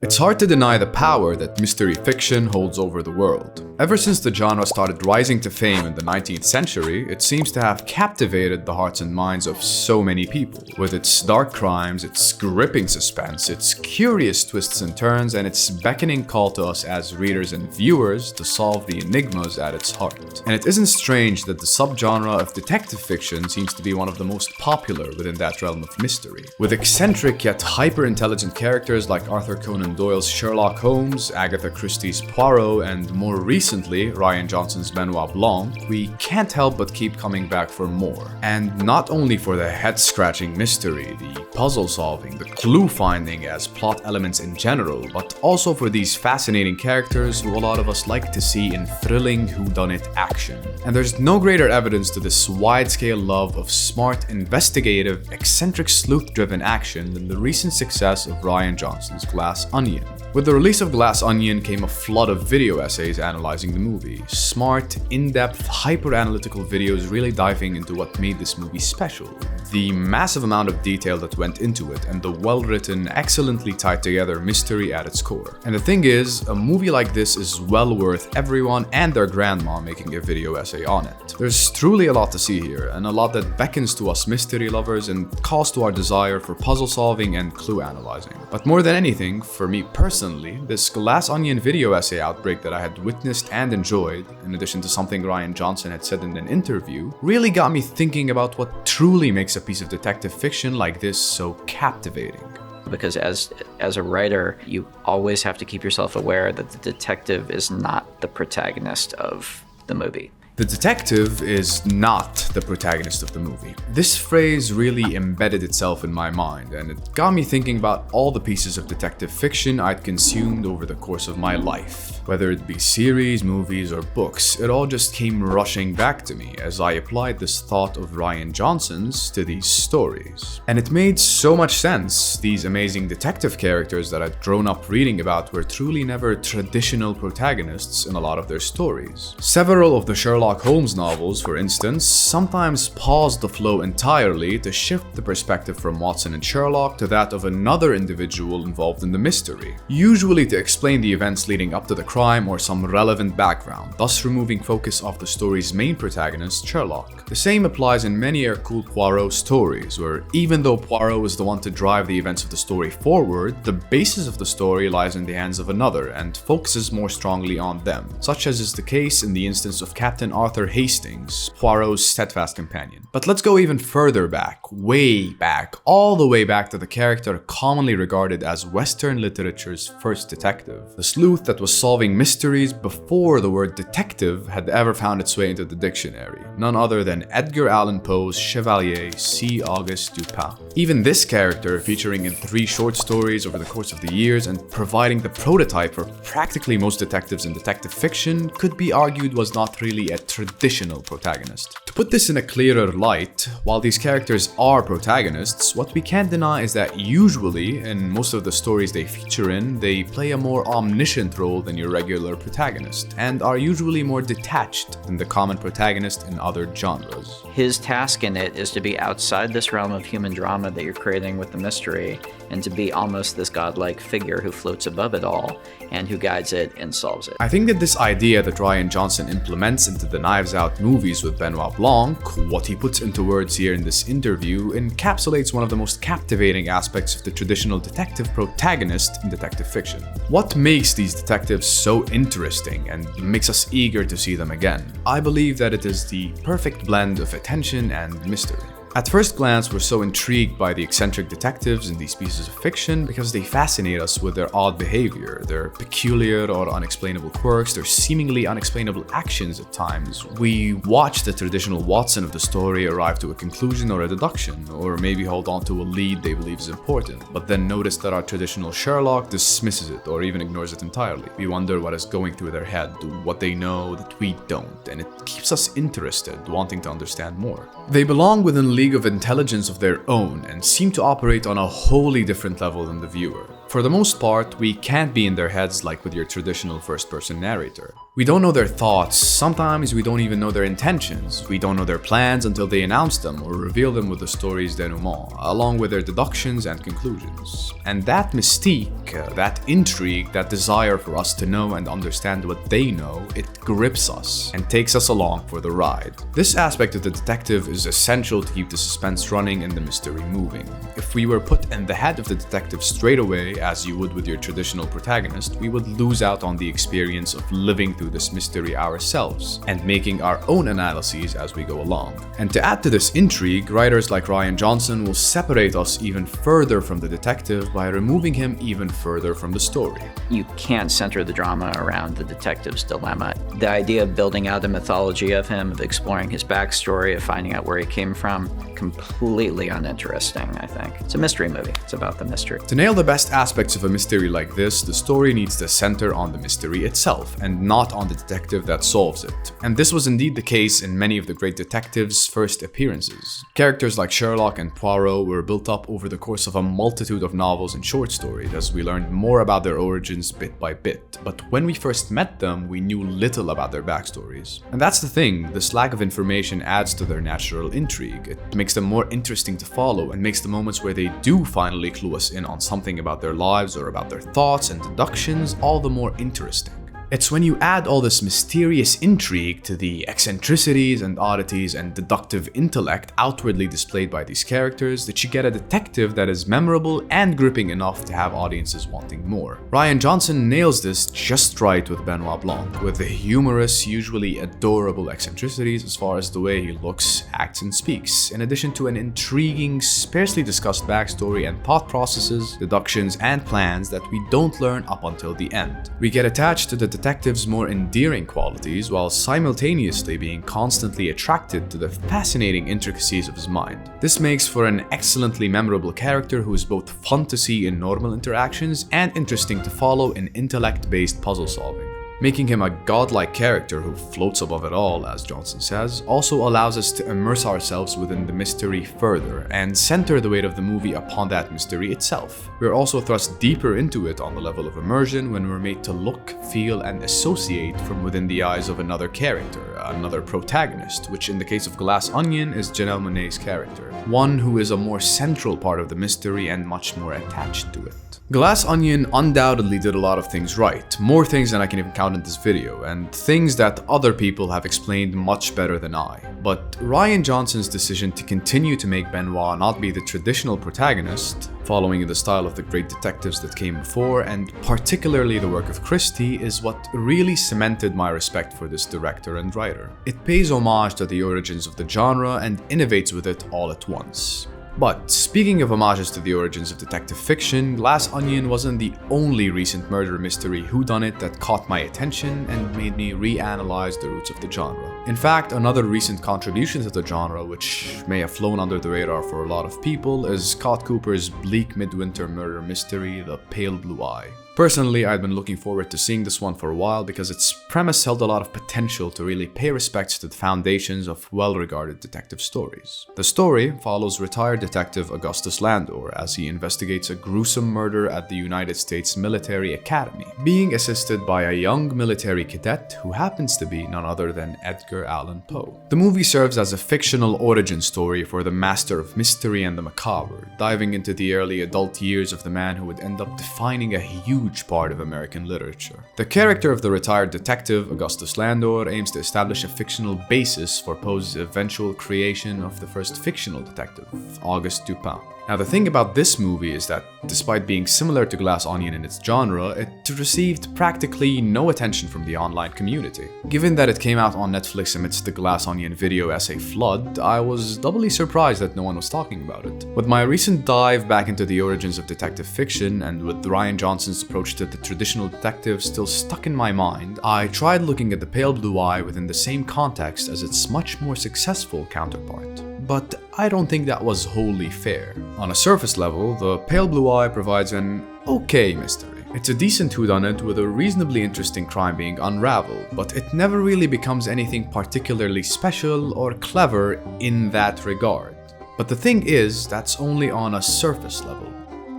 It's hard to deny the power that mystery fiction holds over the world. Ever since the genre started rising to fame in the 19th century, it seems to have captivated the hearts and minds of so many people. With its dark crimes, its gripping suspense, its curious twists and turns, and its beckoning call to us as readers and viewers to solve the enigmas at its heart. And it isn't strange that the subgenre of detective fiction seems to be one of the most popular within that realm of mystery. With eccentric yet hyper-intelligent characters like Arthur Conan Doyle's Sherlock Holmes, Agatha Christie's Poirot, and more recently, Rian Johnson's Benoit Blanc, we can't help but keep coming back for more. And not only for the head-scratching mystery, the puzzle-solving, the clue-finding as plot elements in general, but also for these fascinating characters who a lot of us like to see in thrilling whodunit action. And there's no greater evidence to this wide-scale love of smart, investigative, eccentric, sleuth-driven action than the recent success of Rian Johnson's Glass Onion. With the release of Glass Onion came a flood of video essays analyzing the movie. Smart, in-depth, hyper-analytical videos really diving into what made this movie special. The massive amount of detail that went into it and the well-written, excellently tied together mystery at its core. And the thing is, a movie like this is well worth everyone and their grandma making a video essay on it. There's truly a lot to see here, and a lot that beckons to us mystery lovers and calls to our desire for puzzle solving and clue analyzing. But more than anything, for me personally, this Glass Onion video essay outbreak that I had witnessed and enjoyed, in addition to something Rian Johnson had said in an interview, really got me thinking about what truly makes a piece of detective fiction like this so captivating. Because as a writer, you always have to keep yourself aware that the detective is not the protagonist of the movie. The detective is not the protagonist of the movie. This phrase really embedded itself in my mind, and it got me thinking about all the pieces of detective fiction I'd consumed over the course of my life. Whether it be series, movies, or books, it all just came rushing back to me as I applied this thought of Rian Johnson's to these stories. And it made so much sense. These amazing detective characters that I'd grown up reading about were truly never traditional protagonists in a lot of their stories. Several of the Sherlock Holmes novels, for instance, sometimes pause the flow entirely to shift the perspective from Watson and Sherlock to that of another individual involved in the mystery, usually to explain the events leading up to the crime or some relevant background, thus removing focus off the story's main protagonist, Sherlock. The same applies in many Hercule Poirot stories, where even though Poirot is the one to drive the events of the story forward, the basis of the story lies in the hands of another and focuses more strongly on them, such as is the case in the instance of Captain Arthur Hastings, Poirot's steadfast companion. But let's go even further back, way back, all the way back to the character commonly regarded as Western literature's first detective, the sleuth that was solving mysteries before the word detective had ever found its way into the dictionary, none other than Edgar Allan Poe's Chevalier C. Auguste Dupin. Even this character, featuring in 3 short stories over the course of the years and providing the prototype for practically most detectives in detective fiction, could be argued was not really a traditional protagonist. To put this in a clearer light, while these characters are protagonists, what we can't deny is that usually, in most of the stories they feature in, they play a more omniscient role than your regular protagonist, and are usually more detached than the common protagonist in other genres. His task in it is to be outside this realm of human drama that you're creating with the mystery, and to be almost this godlike figure who floats above it all, and who guides it and solves it. I think that this idea that Rian Johnson implements into the Knives Out movies with Benoit Blanc, what he puts into words here in this interview, encapsulates one of the most captivating aspects of the traditional detective protagonist in detective fiction. What makes these detectives so interesting and makes us eager to see them again? I believe that it is the perfect blend of attention and mystery. At first glance, we're so intrigued by the eccentric detectives in these pieces of fiction because they fascinate us with their odd behavior, their peculiar or unexplainable quirks, their seemingly unexplainable actions at times. We watch the traditional Watson of the story arrive to a conclusion or a deduction, or maybe hold on to a lead they believe is important, but then notice that our traditional Sherlock dismisses it or even ignores it entirely. We wonder what is going through their head, what they know that we don't, and it keeps us interested, wanting to understand more. They belong within league of intelligence of their own and seem to operate on a wholly different level than the viewer. For the most part, we can't be in their heads like with your traditional first-person narrator. We don't know their thoughts, sometimes we don't even know their intentions. We don't know their plans until they announce them or reveal them with the story's denouement, along with their deductions and conclusions. And that mystique, that intrigue, that desire for us to know and understand what they know, it grips us and takes us along for the ride. This aspect of the detective is essential to keep the suspense running and the mystery moving. If we were put in the head of the detective straight away, as you would with your traditional protagonist, we would lose out on the experience of living through this mystery ourselves and making our own analyses as we go along. And to add to this intrigue, writers like Rian Johnson will separate us even further from the detective by removing him even further from the story. You can't center the drama around the detective's dilemma. The idea of building out a mythology of him, of exploring his backstory, of finding out where he came from, completely uninteresting, I think. It's a mystery movie. It's about the mystery. To nail the best aspects of a mystery like this, the story needs to center on the mystery itself and not on the detective that solves it. And this was indeed the case in many of the great detectives' first appearances. Characters like Sherlock and Poirot were built up over the course of a multitude of novels and short stories as we learned more about their origins bit by bit. But when we first met them, we knew little about their backstories. And that's the thing, this lack of information adds to their natural intrigue. It makes them more interesting to follow and makes the moments where they do finally clue us in on something about their lives or about their thoughts and deductions all the more interesting. It's when you add all this mysterious intrigue to the eccentricities and oddities and deductive intellect outwardly displayed by these characters that you get a detective that is memorable and gripping enough to have audiences wanting more. Rian Johnson nails this just right with Benoit Blanc, with the humorous, usually adorable eccentricities as far as the way he looks, acts, and speaks, in addition to an intriguing, sparsely discussed backstory and thought processes, deductions, and plans that we don't learn up until the end. We get attached to the detective's more endearing qualities while simultaneously being constantly attracted to the fascinating intricacies of his mind. This makes for an excellently memorable character who is both fun to see in normal interactions and interesting to follow in intellect-based puzzle solving. Making him a godlike character who floats above it all, as Johnson says, also allows us to immerse ourselves within the mystery further and center the weight of the movie upon that mystery itself. We're also thrust deeper into it on the level of immersion when we're made to look, feel, and associate from within the eyes of another character, another protagonist, which in the case of Glass Onion is Janelle Monáe's character, one who is a more central part of the mystery and much more attached to it. Glass Onion undoubtedly did a lot of things right, more things than I can even count in this video, and things that other people have explained much better than I. But Rian Johnson's decision to continue to make Benoit not be the traditional protagonist, following in the style of the great detectives that came before, and particularly the work of Christie, is what really cemented my respect for this director and writer. It pays homage to the origins of the genre and innovates with it all at once. But speaking of homages to the origins of detective fiction, Glass Onion wasn't the only recent murder mystery whodunit that caught my attention and made me reanalyze the roots of the genre. In fact, another recent contribution to the genre, which may have flown under the radar for a lot of people, is Scott Cooper's bleak midwinter murder mystery, The Pale Blue Eye. Personally, I'd been looking forward to seeing this one for a while because its premise held a lot of potential to really pay respects to the foundations of well-regarded detective stories. The story follows retired detective Auguste Landor as he investigates a gruesome murder at the United States Military Academy, being assisted by a young military cadet who happens to be none other than Edgar Allan Poe. The movie serves as a fictional origin story for the master of mystery and the macabre, diving into the early adult years of the man who would end up defining a huge part of American literature. The character of the retired detective, Auguste Landor, aims to establish a fictional basis for Poe's eventual creation of the first fictional detective, Auguste Dupin. Now, the thing about this movie is that, despite being similar to Glass Onion in its genre, it received practically no attention from the online community. Given that it came out on Netflix amidst the Glass Onion video essay flood, I was doubly surprised that no one was talking about it. With my recent dive back into the origins of detective fiction, and with Rian Johnson's approach to the traditional detective still stuck in my mind, I tried looking at The Pale Blue Eye within the same context as its much more successful counterpart. But I don't think that was wholly fair. On a surface level, The Pale Blue Eye provides an okay mystery. It's a decent whodunit with a reasonably interesting crime being unraveled, but it never really becomes anything particularly special or clever in that regard. But the thing is, that's only on a surface level.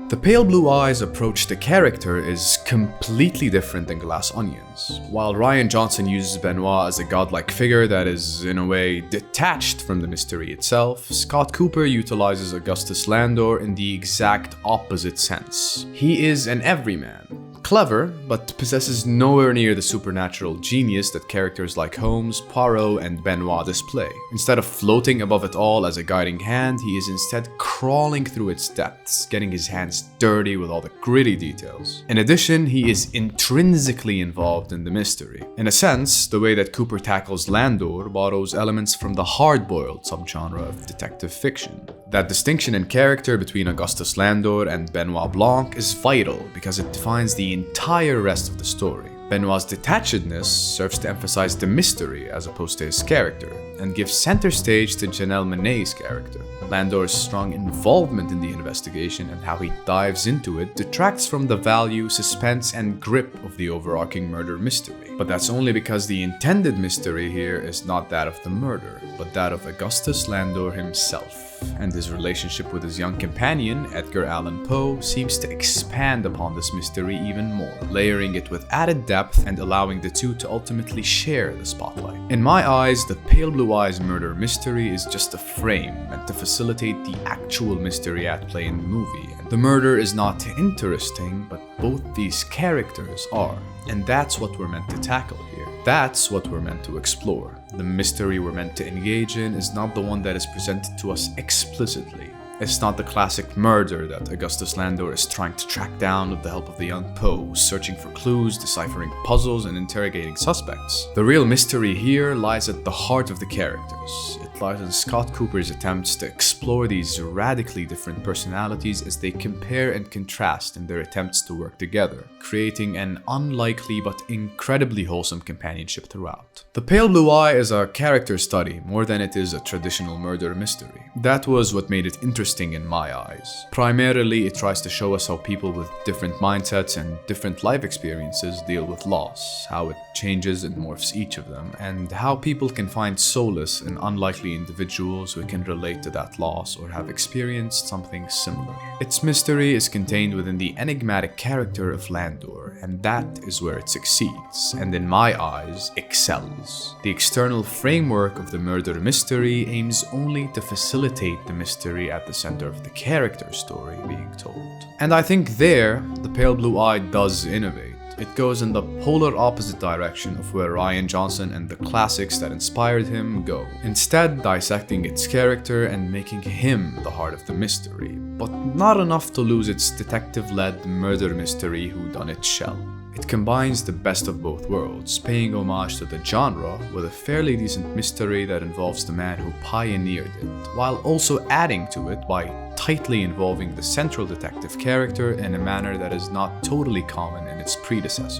The pale blue eyes approach the character is completely different than Glass Onions. While Rian Johnson uses Benoit as a godlike figure that is, in a way, detached from the mystery itself, Scott Cooper utilizes Auguste Landor in the exact opposite sense. He is an everyman. Clever, but possesses nowhere near the supernatural genius that characters like Holmes, Poirot, and Benoit display. Instead of floating above it all as a guiding hand, he is instead crawling through its depths, getting his hands dirty with all the gritty details. In addition, he is intrinsically involved in the mystery. In a sense, the way that Cooper tackles Landor borrows elements from the hardboiled subgenre of detective fiction. That distinction in character between Auguste Landor and Benoit Blanc is vital because it defines the entire rest of the story. Benoit's detachedness serves to emphasize the mystery as opposed to his character, and gives center stage to Janelle Monáe's character. Landor's strong involvement in the investigation and how he dives into it detracts from the value, suspense, and grip of the overarching murder mystery. But that's only because the intended mystery here is not that of the murder, but that of Auguste Landor himself. And his relationship with his young companion, Edgar Allan Poe, seems to expand upon this mystery even more, layering it with added depth and allowing the two to ultimately share the spotlight. In my eyes, the Pale Blue Eyes murder mystery is just a frame meant to facilitate the actual mystery at play in the movie. The murder is not interesting, but both these characters are. And that's what we're meant to tackle here. That's what we're meant to explore. The mystery we're meant to engage in is not the one that is presented to us explicitly. It's not the classic murder that Auguste Landor is trying to track down with the help of the young Poe, searching for clues, deciphering puzzles, and interrogating suspects. The real mystery here lies at the heart of the characters. It lies in Scott Cooper's attempts to explore these radically different personalities as they compare and contrast in their attempts to work together, creating an unlikely but incredibly wholesome companionship throughout. The Pale Blue Eye is a character study more than it is a traditional murder mystery. That was what made it interesting in my eyes. Primarily, it tries to show us how people with different mindsets and different life experiences deal with loss, how it changes and morphs each of them, and how people can find solace in unlikely individuals who can relate to that loss or have experienced something similar. Its mystery is contained within the enigmatic character of Landor, and that is where it succeeds, and in my eyes, excels. The external framework of the murder mystery aims only to facilitate the mystery at the center of the character story being told. And I think there, the Pale Blue Eye does innovate. It goes in the polar opposite direction of where Rian Johnson and the classics that inspired him go, instead dissecting its character and making him the heart of the mystery, but not enough to lose its detective-led murder mystery whodunit shell. It combines the best of both worlds, paying homage to the genre with a fairly decent mystery that involves the man who pioneered it, while also adding to it by tightly involving the central detective character in a manner that is not totally common in its predecessors.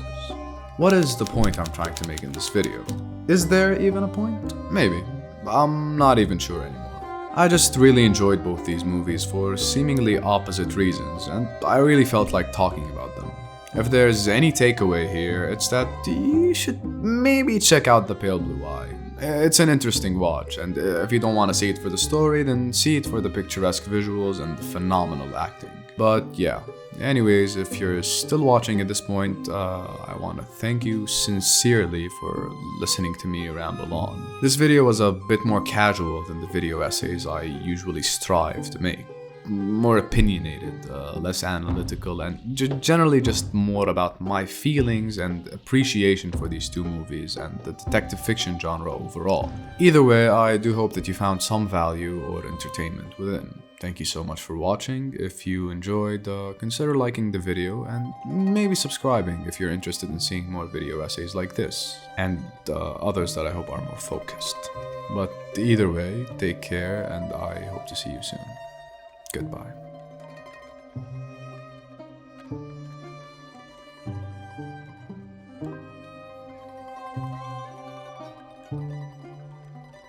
What is the point I'm trying to make in this video? Is there even a point? Maybe. I'm not even sure anymore. I just really enjoyed both these movies for seemingly opposite reasons, and I really felt like talking about them. If there's any takeaway here, it's that you should maybe check out The Pale Blue Eye. It's an interesting watch, and if you don't want to see it for the story, then see it for the picturesque visuals and the phenomenal acting. But yeah, anyways, if you're still watching at this point, I want to thank you sincerely for listening to me ramble on. This video was a bit more casual than the video essays I usually strive to make. More opinionated, less analytical, and generally just more about my feelings and appreciation for these two movies and the detective fiction genre overall. Either way, I do hope that you found some value or entertainment within. Thank you so much for watching. If you enjoyed, consider liking the video and maybe subscribing if you're interested in seeing more video essays like this, and others that I hope are more focused. But either way, take care, and I hope to see you soon. Goodbye.